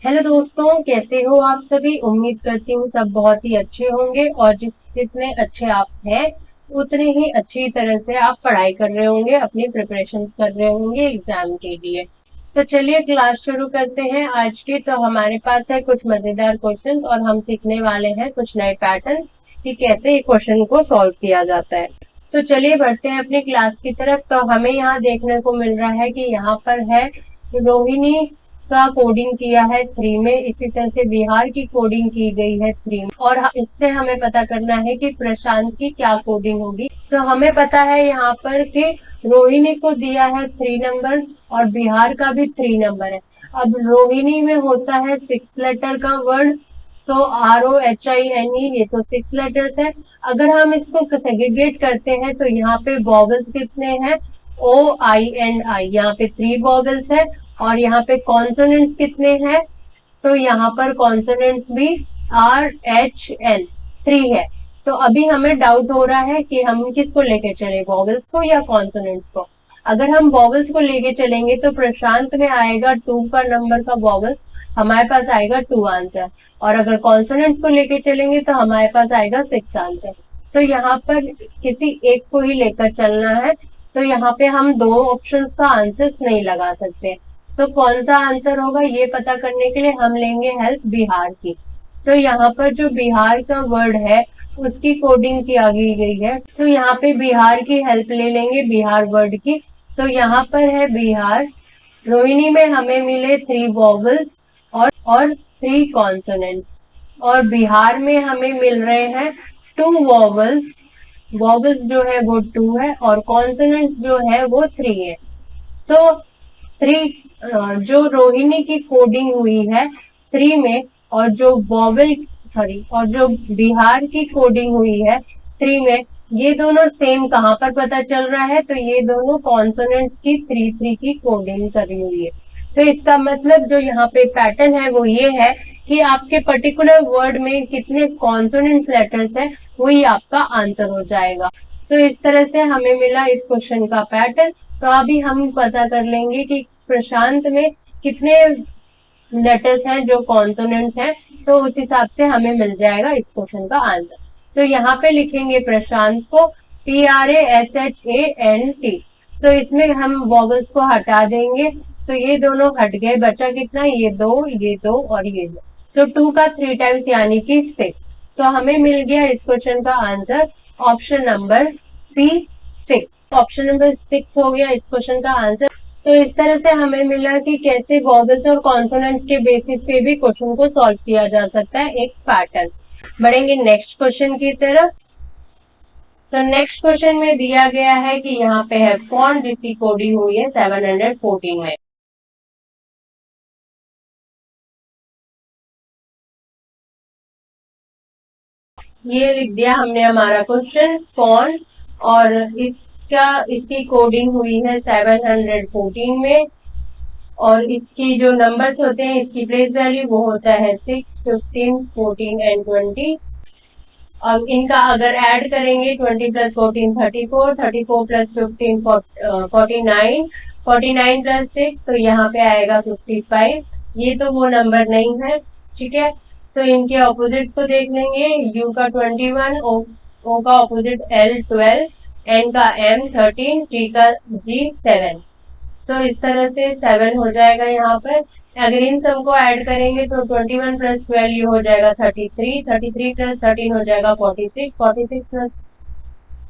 Hello दोस्तों, कैसे हो आप सभी। उम्मीद करती हूँ सब बहुत ही अच्छे होंगे और जितने अच्छे आप हैं उतने ही अच्छी तरह से आप पढ़ाई कर रहे होंगे, अपनी प्रिपरेशंस कर रहे होंगे एग्जाम के लिए। तो चलिए क्लास शुरू करते हैं आज की। तो हमारे पास है कुछ मजेदार क्वेश्चंस और हम सीखने वाले हैं कुछ नए पैटर्न्स कि कैसे एक क्वेश्चन को सॉल्व किया जाता है। तो चलिए बढ़ते हैं अपनी क्लास की तरफ। तो हमें यहाँ देखने को मिल रहा है कि यहाँ पर है रोहिणी का कोडिंग किया है 3 में, इसी तरह से बिहार की कोडिंग की गई है 3 में और इससे हमें पता करना है कि प्रशांत की क्या कोडिंग होगी। तो हमें पता है यहाँ पर कि रोहिणी को दिया है 3 नंबर और बिहार का भी 3 नंबर है। अब रोहिणी में होता है 6 लेटर का वर्ड, सो ROHINE, ये तो 6 लेटर्स है। अगर हम इसको सेग्रीगेट करते हैं तो यहाँ पे वॉवल्स कितने हैं, OI and I, यहाँ पे 3 वॉवल्स है। और यहाँ पे कॉन्सोनेंट्स कितने हैं, तो यहाँ पर कॉन्सोनेंट्स भी RHN 3 है। तो अभी हमें डाउट हो रहा है कि हम किसको लेके चले, वॉवल्स को या कॉन्सोनेंट्स को। अगर हम वॉवल्स को लेके चलेंगे तो प्रशांत में आएगा 2 का नंबर का वॉवल्स, हमारे पास आएगा 2 आंसर। और अगर कॉन्सोनेंट्स को लेके चलेंगे तो हमारे पास आएगा 6 आंसर। सो यहाँ पर किसी एक को ही लेकर चलना है। तो यहाँ पे हम दो ऑप्शंस का आंसर्स नहीं लगा सकते। सो कौन सा आंसर होगा ये पता करने के लिए हम लेंगे हेल्प बिहार की। सो यहाँ पर जो बिहार का वर्ड है उसकी कोडिंग की गई गई है। सो यहाँ पे बिहार की हेल्प ले लेंगे, बिहार वर्ड की। सो यहाँ पर है बिहार, रोहिणी में हमें मिले 3 वॉवल्स और 3 कॉन्सोनेंट्स, और बिहार में हमें मिल रहे हैं 2 वॉवल्स। वॉवल्स जो है वो 2 है और कॉन्सोनेंट्स जो है वो 3 है। सो 3 जो रोहिणी की कोडिंग हुई है 3 में, और जो बिहार की कोडिंग हुई है 3 में, ये दोनों सेम कहाँ पर पता चल रहा है, तो ये दोनों कॉन्सोनेंट्स की 3 की कोडिंग करी हुई है। तो इसका मतलब जो यहाँ पे पैटर्न है वो ये है कि आपके पर्टिकुलर वर्ड में कितने कॉन्सोनेंट्स लेटर्स है वही आपका आंसर हो जाएगा। सो इस तरह से हमें मिला इस क्वेश्चन का पैटर्न। तो अभी हम पता कर लेंगे कि प्रशांत में कितने लेटर्स हैं जो कॉन्सोनेंट्स हैं, तो उस हिसाब से हमें मिल जाएगा इस क्वेश्चन का आंसर। सो यहाँ पे लिखेंगे प्रशांत को PRASHANT। सो इसमें हम वॉवल्स को हटा देंगे। सो ये दोनों हट गए, बचा कितना, ये दो और ये दो। सो 2 का 3 टाइम्स यानी कि 6। तो हमें मिल गया इस क्वेश्चन का answer option number C 6। Option number 6 हो गया इस क्वेश्चन का आंसर। तो इस तरह से हमें मिला कि कैसे वॉवल्स और कॉन्सोनेंट्स के बेसिस पे भी क्वेश्चन को सॉल्व किया जा सकता है, एक पैटर्न। बढ़ेंगे नेक्स्ट क्वेश्चन की तरफ। तो नेक्स्ट क्वेश्चन में दिया गया है कि यहाँ पे है फॉन्ट जिसकी कोडिंग हुई है 714 में। ये लिख दिया हमने हमारा क्वेश्चन फॉन्ट, और इसकी कोडिंग हुई है 714 में। और इसकी जो नंबर्स होते हैं, इसकी प्लेस वैल्यू वो होता है 6, 15, 14 एंड 20। अब इनका अगर ऐड करेंगे 20 प्लस 14 34, 34 प्लस 15 49, 49 प्लस 6, तो यहाँ पे आएगा 55। ये तो वो नंबर नहीं है, ठीक है। तो इनके ऑपोजिट्स को देख लेंगे, U का 21, O का ऑपोजिट L 12, N का M 13, T का G 7। तो इस तरह से 7 हो जाएगा यहाँ पर। अगर इन सबको ऐड करेंगे तो 21 प्लस 12 ये हो जाएगा 33, 33 प्लस 13 हो जाएगा 46, 46 प्लस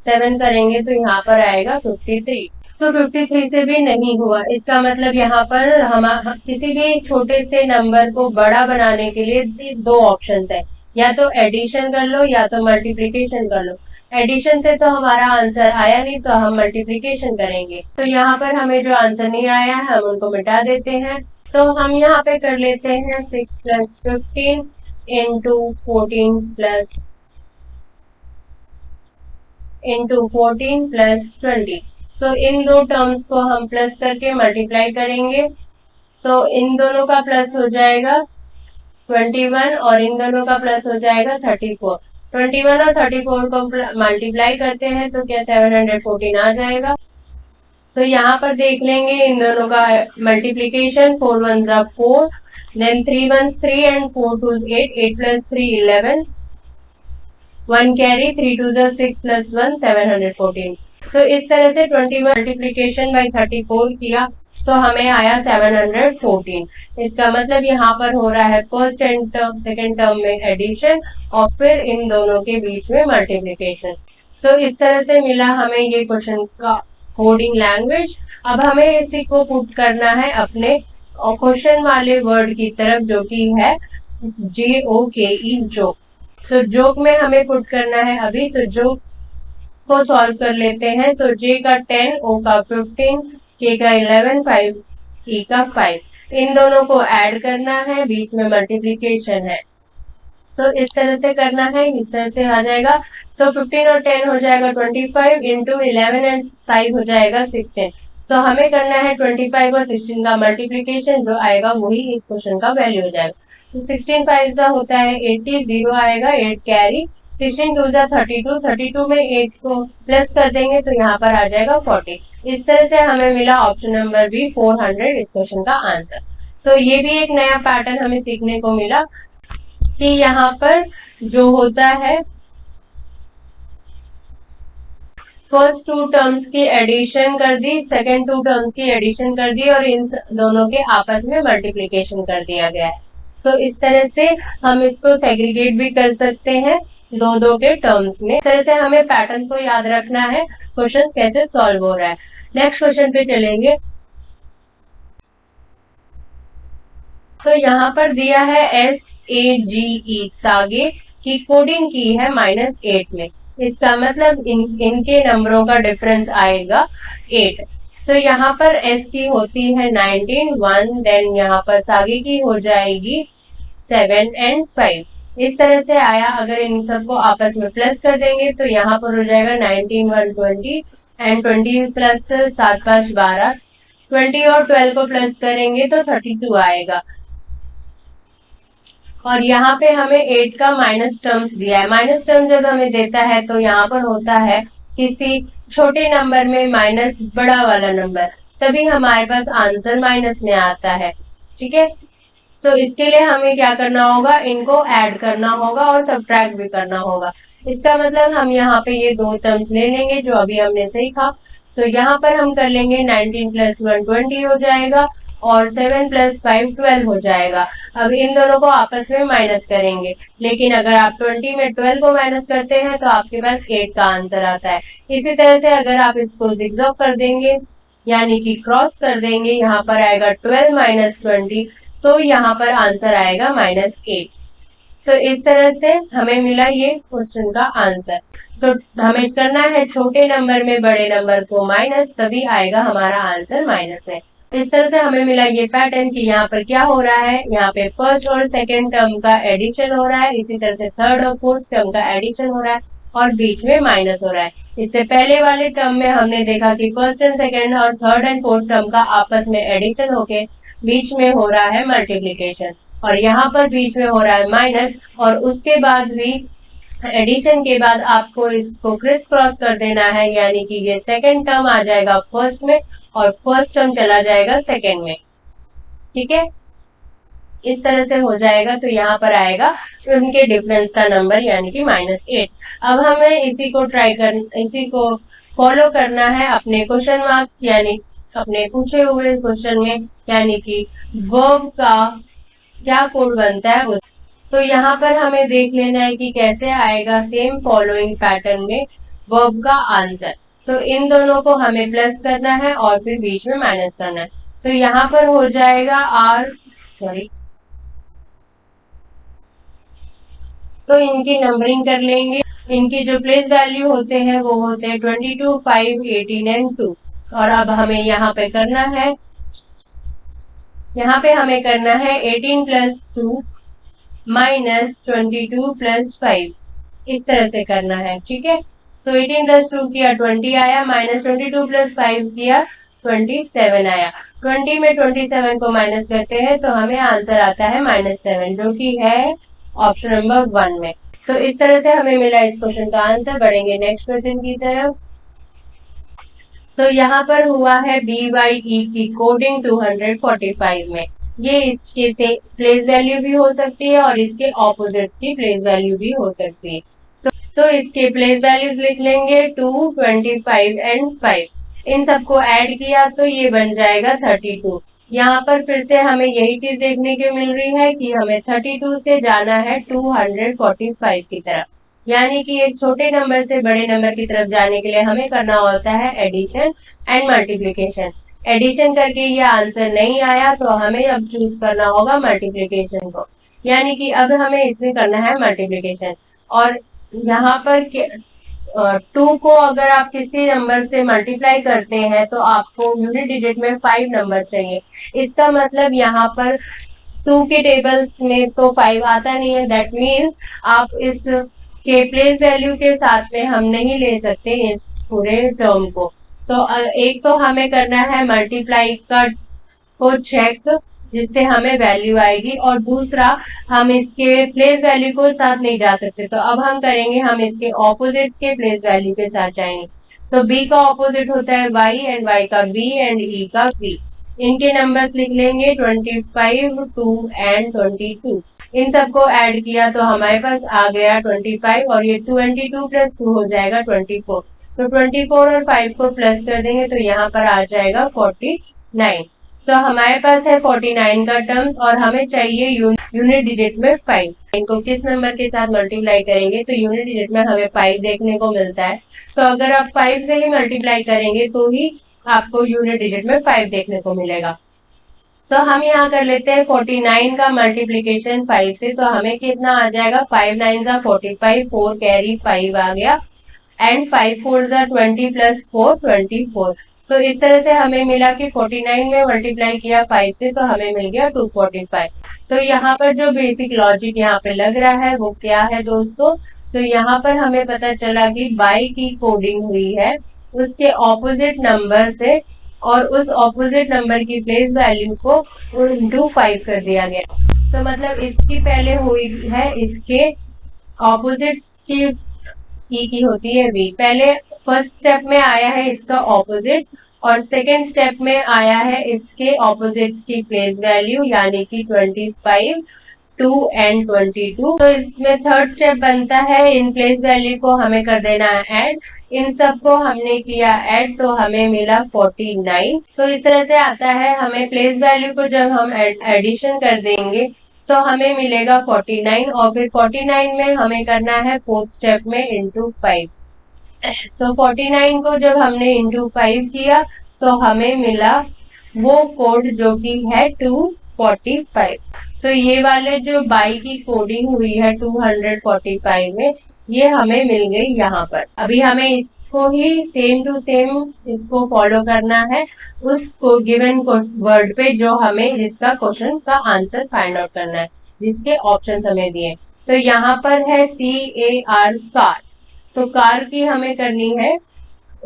7 करेंगे तो यहाँ पर आएगा 53। सो 53 से भी नहीं हुआ। इसका मतलब यहाँ पर हम किसी भी छोटे से नंबर को बड़ा बनाने के लिए दो ऑप्शंस है, या तो एडिशन कर लो या तो मल्टीप्लीकेशन कर लो। एडिशन से तो हमारा आंसर आया नहीं, तो हम मल्टीप्लीकेशन करेंगे। तो यहाँ पर हमें जो आंसर नहीं आया है हम उनको मिटा देते हैं। तो हम यहाँ पे कर लेते हैं 6 प्लस 15 इंटू 14 प्लस 20। तो इन दो टर्म्स को हम प्लस करके मल्टीप्लाई करेंगे। तो इन दोनों का प्लस हो जाएगा 21 और इन दोनों का प्लस हो जाएगा 34। 21 और 34 को मल्टीप्लाई करते हैं तो क्या 714 आ जाएगा। तो यहाँ पर देख लेंगे इन दोनों का मल्टीप्लीकेशन, 4 1 जा 4, Then 3 ones 3 and 4 twos 8. 8 plus 3 11. 1 carry 3 twos are 6 plus 1 714. So इस तरह से 21 मल्टीप्लीकेशन बाई 34 किया तो हमें आया 714। इसका मतलब यहाँ पर हो रहा है first and term second term में एडिशन और फिर इन दोनों के बीच में मल्टीप्लीकेशन। तो इस तरह से मिला हमें ये क्वेश्चन का कोडिंग लैंग्वेज। अब हमें इसी को पुट करना है अपने क्वेश्चन वाले वर्ड की तरफ जो कि है JOKE जोक। सो जोक में हमें पुट करना है अभी, तो जोक को सॉल्व कर लेते हैं। सो J का 10, O का 15, K का 11, 5 E का 5, इन दोनों को ऐड करना है, बीच में मल्टीप्लीकेशन है। सो इस तरह से करना है, इस तरह से आ जाएगा। सो 15 और 10 हो जाएगा 25 इंटू 11 एंड 5 हो जाएगा 16। सो हमें करना है 25 और 16 का मल्टीप्लीकेशन, जो आएगा वही इस क्वेश्चन का वैल्यू हो जाएगा। तो 16 5 का होता है 80, 0 आएगा 8 कैरी, 16 2 जा 32, 32 में 8 को प्लस कर देंगे तो यहाँ पर आ जाएगा 40। इस तरह से हमें मिला ऑप्शन नंबर बी 400 इस क्वेश्चन का आंसर। सो ये भी एक नया पैटर्न हमें सीखने को मिला कि यहाँ पर जो होता है फर्स्ट टू टर्म्स की एडिशन कर दी, सेकेंड टू टर्म्स की एडिशन कर दी और इन दोनों के आपस में मल्टीप्लीकेशन कर दिया गया है। सो इस तरह से हम इसको सेग्रीगेट भी कर सकते हैं दो दो के टर्म्स में। इस तरह से हमें पैटर्न को याद रखना है, क्वेश्चन कैसे सॉल्व हो रहा है। नेक्स्ट क्वेश्चन पे चलेंगे। तो यहाँ पर दिया है SAGE सागे की कोडिंग की है -8 में। इसका मतलब इनके नंबरों का डिफरेंस आएगा 8। सो यहाँ पर S की होती है 19 1, देन यहाँ पर सागे की हो जाएगी 7 एंड 5। इस तरह से आया। अगर इन सबको आपस में प्लस कर देंगे तो यहाँ पर हो जाएगा 19 1 20 एंड 20 प्लस 7 5 12, 20 और 12 को प्लस करेंगे तो 32 आएगा। और यहाँ पे हमें 8 का माइनस टर्म्स दिया है। माइनस टर्म जब हमें देता है तो यहाँ पर होता है किसी छोटे नंबर में माइनस बड़ा वाला नंबर, तभी हमारे पास आंसर माइनस में आता है। ठीक है, तो इसके लिए हमें क्या करना होगा, इनको ऐड करना होगा और सब्ट्रैक्ट भी करना होगा। इसका मतलब हम यहाँ पे ये दो टर्म्स ले लेंगे जो अभी हमने सीखा। सो यहाँ पर हम कर लेंगे 19 प्लस 1 20 हो जाएगा और 7 प्लस 5 12 हो जाएगा। अब इन दोनों को आपस में माइनस करेंगे, लेकिन अगर आप 20 में 12 को माइनस करते हैं तो आपके पास 8 का आंसर आता है। इसी तरह से अगर आप इसको जिगजैग कर देंगे यानी कि क्रॉस कर देंगे, यहाँ पर आएगा 12 माइनस 20, तो यहाँ पर आंसर आएगा -8। सो इस तरह से हमें मिला ये क्वेश्चन का आंसर। सो हमें करना है छोटे नंबर में बड़े नंबर को माइनस, तभी आएगा हमारा आंसर माइनस में। इस तरह से हमें मिला ये पैटर्न कि यहाँ पर क्या हो रहा है, यहाँ पे फर्स्ट और सेकेंड टर्म का एडिशन हो रहा है, इसी तरह से थर्ड और फोर्थ टर्म का एडिशन हो रहा है और बीच में माइनस हो रहा है। इससे पहले वाले टर्म में हमने देखा कि फर्स्ट एंड सेकेंड और थर्ड एंड फोर्थ टर्म का आपस में एडिशन होके बीच में हो रहा है मल्टीप्लीकेशन, और यहाँ पर बीच में हो रहा है माइनस, और उसके बाद भी एडिशन के बाद आपको इसको क्रिस क्रॉस कर देना है, यानी कि ये सेकेंड टर्म आ जाएगा फर्स्ट में और फर्स्ट टर्म चला जाएगा सेकेंड में। ठीक है, इस तरह से हो जाएगा। तो यहाँ पर आएगा उनके डिफरेंस का नंबर यानी कि -8। अब हमें इसी को फॉलो करना है अपने क्वेश्चन मार्क यानी अपने पूछे हुए क्वेश्चन में, यानी कि वर्ब का क्या कोड बनता है उस। तो यहाँ पर हमें देख लेना है कि कैसे आएगा सेम फॉलोइंग पैटर्न में वर्ब का आंसर। सो इन दोनों को हमें प्लस करना है और फिर बीच में माइनस करना है। सो यहाँ पर हो जाएगा तो इनकी नंबरिंग कर लेंगे। इनकी जो प्लेस वैल्यू होते हैं वो होते हैं 22 5 18 एंड 2। और अब हमें यहाँ पे करना है 18 प्लस 2 माइनस 22 प्लस 5, इस तरह से करना है। ठीक है, सो 18 प्लस 2 किया 20 आया, माइनस 22 प्लस 5 किया 27 आया। 20 में 27 को माइनस करते हैं तो हमें आंसर आता है -7, जो कि है ऑप्शन नंबर 1 में। सो इस तरह से हमें मिला इस क्वेश्चन का आंसर। बढ़ेंगे नेक्स्ट क्वेश्चन की तरफ। सो यहाँ पर हुआ है BYE की कोडिंग 245 में। ये इसके से प्लेस वैल्यू भी हो सकती है और इसके ऑपोजिट्स की प्लेस वैल्यू भी हो सकती है। सो इसके प्लेस वैल्यूज लिख लेंगे 2, 25 एंड 5। इन सबको ऐड किया तो ये बन जाएगा 32। यहाँ पर फिर से हमें यही चीज देखने को मिल रही है कि हमें 32 से जाना है 245 की तरफ, यानी कि एक छोटे नंबर से बड़े नंबर की तरफ जाने के लिए हमें करना होता है एडिशन एंड मल्टीप्लीकेशन। एडिशन करके ये आंसर नहीं आया तो हमें अब चूज करना होगा मल्टीप्लीकेशन को, यानी कि अब हमें इसमें करना है मल्टीप्लीकेशन। और यहाँ पर 2 को अगर आप किसी नंबर से मल्टीप्लाई करते हैं तो आपको यूनिट डिजिट में 5 नंबर चाहिए। इसका मतलब यहाँ पर 2 के टेबल्स में तो 5 आता नहीं है, दैट मीन्स आप इस के प्लेस वैल्यू के साथ में हम नहीं ले सकते इस पूरे टर्म को। सो एक तो हमें करना है मल्टीप्लाई का को चेक जिससे हमें वैल्यू आएगी, और दूसरा हम इसके प्लेस वैल्यू को साथ नहीं जा सकते, तो अब हम करेंगे हम इसके ऑपोजिट्स के प्लेस वैल्यू के साथ जाएंगे। सो बी का ऑपोजिट होता है y एंड y का b एंड e का b। इनके नंबर्स लिख लेंगे 25, 2 एंड 22। इन सबको ऐड किया तो हमारे पास आ गया 25 और ये 22 प्लस 2 हो जाएगा 24। तो 24 और 5 को प्लस कर देंगे तो यहाँ पर आ जाएगा 49। सो हमारे पास है 49 का टर्म्स और हमें चाहिए यूनिट डिजिट में 5। इनको किस नंबर के साथ मल्टीप्लाई करेंगे तो यूनिट डिजिट में हमें 5 देखने को मिलता है। तो अगर आप 5 से ही मल्टीप्लाई करेंगे तो ही आपको यूनिट डिजिट में 5 देखने को मिलेगा। सो हम यहाँ कर लेते हैं 49 का मल्टीप्लीकेशन 5 से, तो हमें कितना आ जाएगा 5 9 जा 45, 4 कैरी 5 आ गया एंड 5 4 जा 20 प्लस 4 24। सो इस तरह से हमें मिला कि 49 में मल्टीप्लाई किया 5 से तो हमें मिल गया 245। तो यहाँ पर जो बेसिक लॉजिक यहाँ पे लग रहा है वो क्या है दोस्तों, तो यहाँ पर हमें पता चला कि बाई की कोडिंग हुई है उसके ऑपोजिट नंबर से और उस ऑपोजिट नंबर की प्लेस वैल्यू को इंटू 5 कर दिया गया। तो मतलब इसकी पहले हुई है इसके ऑपोजिट्स की होती है v। पहले फर्स्ट स्टेप में आया है इसका ऑपोजिट्स और सेकेंड स्टेप में आया है इसके ऑपोजिट्स की प्लेस वैल्यू, यानी कि 25, 2 एंड 22। तो इसमें थर्ड स्टेप बनता है इन प्लेस वैल्यू को हमें कर देना है ऐड। इन सबको हमने किया ऐड तो हमें मिला 49। तो इस तरह से आता है हमें प्लेस वैल्यू को जब हम एडिशन कर देंगे तो हमें मिलेगा 49 और फिर 49 में हमें करना है फोर्थ स्टेप में इंटू 5। सो 49 को जब हमने इंटू 5 किया तो हमें मिला वो कोड जो कि है 245। सो ये वाले जो बाई की कोडिंग हुई है 245 में ये हमें मिल गई यहाँ पर। अभी हमें इसको ही सेम टू सेम इसको फॉलो करना है उसको गिवन वर्ड पे जो हमें जिसका क्वेश्चन का आंसर फाइंड आउट करना है, जिसके ऑप्शंस हमें दिए। तो यहाँ पर है CAR कार, तो कार की हमें करनी है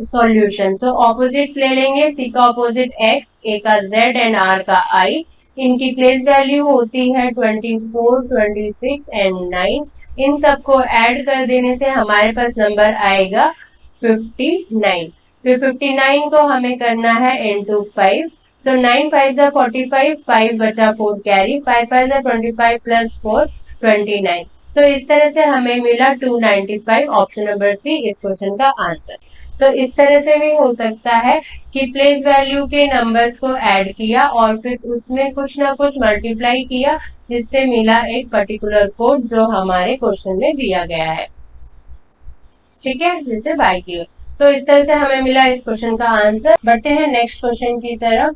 सॉल्यूशन। सो ऑपोजिट्स ले लेंगे, सी का ऑपोजिट x, a का z एंड r का i। इनकी प्लेस वैल्यू होती है 24, 26 एंड 9। इन सबको ऐड कर देने से हमारे पास नंबर आएगा 59। फिर 59 को हमें करना है इंटू 5। सो 9 5 जा 45, 5 बचा 4 कैरी, 5 5 जा 25 प्लस 4 29। सो इस तरह से हमें मिला 295, ऑप्शन नंबर सी इस क्वेश्चन का आंसर। सो इस तरह से भी हो सकता है कि प्लेस वैल्यू के नंबर्स को ऐड किया और फिर उसमें कुछ ना कुछ मल्टीप्लाई किया जिससे मिला एक पर्टिकुलर कोड जो हमारे क्वेश्चन में दिया गया है, ठीक है, जैसे बाई की। सो इस तरह से हमें मिला इस क्वेश्चन का आंसर। बढ़ते हैं नेक्स्ट क्वेश्चन की तरफ।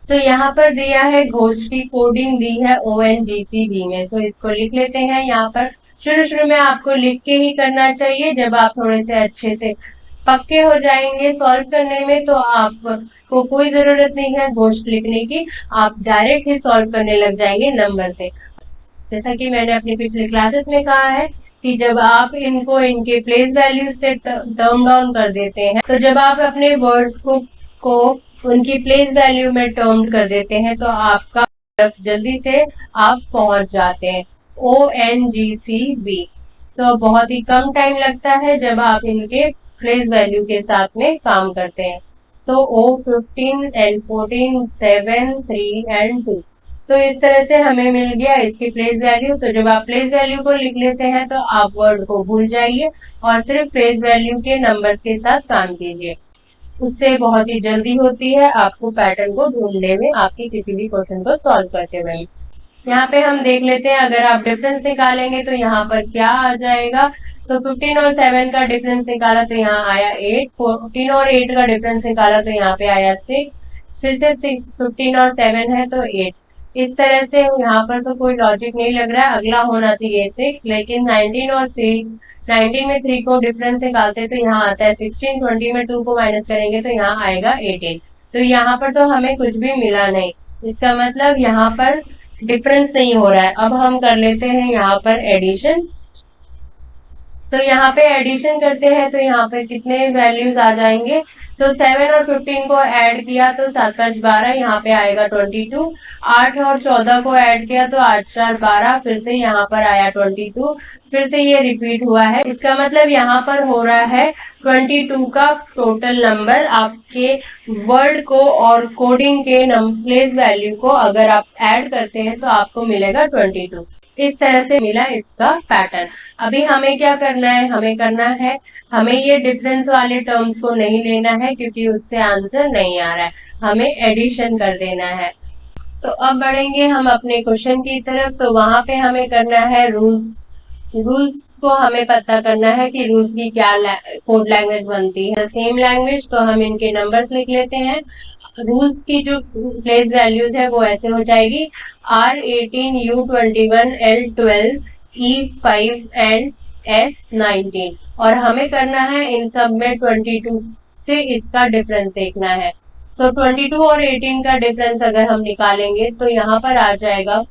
सो यहाँ पर दिया है घोस्ट की कोडिंग दी है ONGCB में। सो इसको लिख लेते हैं। यहाँ पर शुरू में आपको लिख के ही करना चाहिए, जब आप थोड़े से अच्छे से पक्के हो जाएंगे सॉल्व करने में तो आपको कोई जरूरत नहीं है घोस्ट लिखने की, आप डायरेक्ट ही सॉल्व करने लग जाएंगे नंबर से। जैसा कि मैंने अपनी पिछले क्लासेस में कहा है कि जब आप इनको इनके प्लेस वैल्यू से टर्म डाउन कर देते हैं, तो जब आप अपने वर्ड्स को उनकी प्लेस वैल्यू में टर्म कर देते हैं तो आपका तरफ जल्दी से आप पहुंच जाते हैं। ONGCB। सो बहुत ही कम टाइम लगता है जब आप इनके प्लेस वैल्यू के साथ में काम करते हैं। सो O15 N14 7 3 and 2। सो इस तरह से हमें मिल गया इसकी प्लेस वैल्यू। तो जब आप प्लेस वैल्यू को लिख लेते हैं तो आप वर्ड को भूल जाइए और सिर्फ प्लेस वैल्यू के नंबर्स के साथ काम कीजिए। उससे बहुत ही जल्दी होती है आपको पैटर्न को ढूंढने में, आपकी किसी भी क्वेश्चन को सॉल्व करते हुए। यहाँ पे हम देख लेते हैं, अगर आप डिफरेंस निकालेंगे तो यहाँ पर क्या आ जाएगा। सो 15 और 7 का डिफरेंस निकाला तो यहाँ आया 8, 14 और 8 का डिफरेंस निकाला तो यहाँ पे आया 6, फिर से 6, 15 और 7 है तो 8। इस तरह से यहाँ पर तो कोई लॉजिक नहीं लग रहा है। अगला होना चाहिए 6, लेकिन 19 और 3, 19 में 3 को डिफरेंस निकालते तो यहाँ आता है 16, 20 में 2 को माइनस करेंगे तो यहाँ आएगा 18। तो यहाँ पर तो हमें कुछ भी मिला नहीं, इसका मतलब यहाँ पर डिफरेंस नहीं हो रहा है। अब हम कर लेते हैं यहाँ पर एडिशन। सो यहाँ पे एडिशन करते हैं तो यहाँ पे कितने वैल्यूज आ जाएंगे। तो 7 और 15 को ऐड किया तो 7 5 12, यहाँ पे आएगा 22। 8 और 14 को ऐड किया तो 8 4 12, फिर से यहाँ पर आया 22, फिर से ये रिपीट हुआ है। इसका मतलब यहाँ पर हो रहा है 22 का टोटल नंबर। आपके वर्ड को और कोडिंग के प्लेस वैल्यू को अगर आप ऐड करते हैं तो आपको मिलेगा 22। इस तरह से मिला इसका पैटर्न। अभी हमें क्या करना है, हमें ये डिफरेंस वाले टर्म्स को नहीं लेना है क्योंकि उससे आंसर नहीं आ रहा है, हमें एडिशन कर देना है। तो अब बढ़ेंगे हम अपने क्वेश्चन की तरफ। तो वहां पे हमें करना है रूल्स को हमें पता करना है कि रूल्स की क्या कोड लैंग्वेज बनती है। सेम लैंग्वेज, तो हम इनके नंबर्स लिख लेते हैं। रूल्स की जो प्लेस वैल्यूज है वो ऐसे हो जाएगी R18 U21 L12 E5 and S19। और हमें करना है इन सब में 22 से इसका डिफरेंस देखना है। तो 22 और 18 का डिफरेंस अगर हम निकालेंगे तो यहाँ पर आ जाएगा,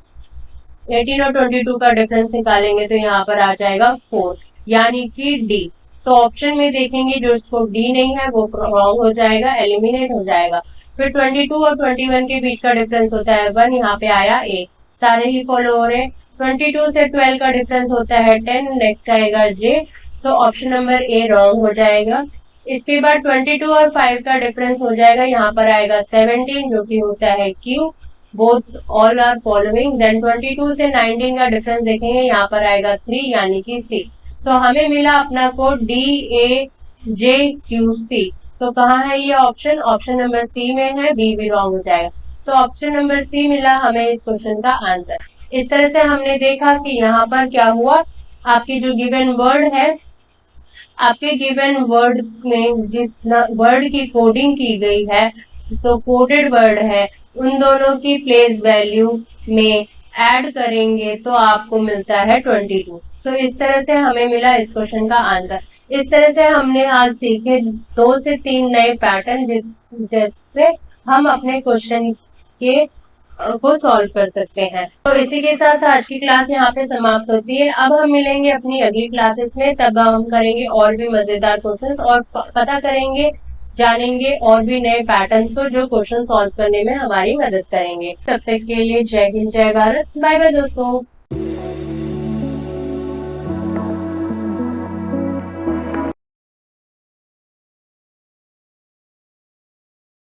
18 और 22 का डिफरेंस निकालेंगे तो यहाँ पर आ जाएगा 4, यानी कि D। सो ऑप्शन में देखेंगे जो इसको D नहीं है वो रॉन्ग हो जाएगा, एलिमिनेट हो जाएगा। फिर 22 और 21 के बीच का डिफरेंस होता है 1, यहाँ पे आया A, सारे ही फॉलो हो रहे हैं। 22 से 12 का डिफरेंस होता है 10, नेक्स्ट आएगा J। So option number A wrong हो जाएगा। इसके बाद 22 और 5 का डिफरेंस हो जाएगा, यहाँ पर आएगा 17 जो कि होता है Q, both all are following. Then 22 से 19 का डिफरेंस देखेंगे, यहाँ पर आएगा 3 यानी कि C। सो हमें मिला अपना कोड DAJQC। सो कहाँ है ये ऑप्शन, ऑप्शन नंबर सी में है, बी भी रॉन्ग हो जाएगा। सो ऑप्शन नंबर सी मिला हमें इस क्वेश्चन का आंसर। इस तरह से हमने देखा कि यहाँ पर क्या हुआ, आपकी जो गिवन वर्ड है, आपके गिवन वर्ड में जिस वर्ड की कोडिंग की गई है, तो कोडेड वर्ड है, उन दोनों की प्लेस वैल्यू में ऐड करेंगे तो आपको मिलता है 22। सो इस तरह से हमें मिला इस क्वेश्चन का आंसर। इस तरह से हमने आज सीखे 2 से 3 नए पैटर्न जिससे हम अपने क्वेश्चन के को सॉल्व कर सकते हैं। तो इसी के साथ आज की क्लास यहाँ पे समाप्त होती है। अब हम मिलेंगे अपनी अगली क्लासेस में, तब हम करेंगे और भी मजेदार क्वेश्चंस और पता करेंगे, जानेंगे और भी नए पैटर्न्स को जो क्वेश्चन सॉल्व करने में हमारी मदद करेंगे। तब तक के लिए जय हिंद, जय भारत, बाय बाय दोस्तों।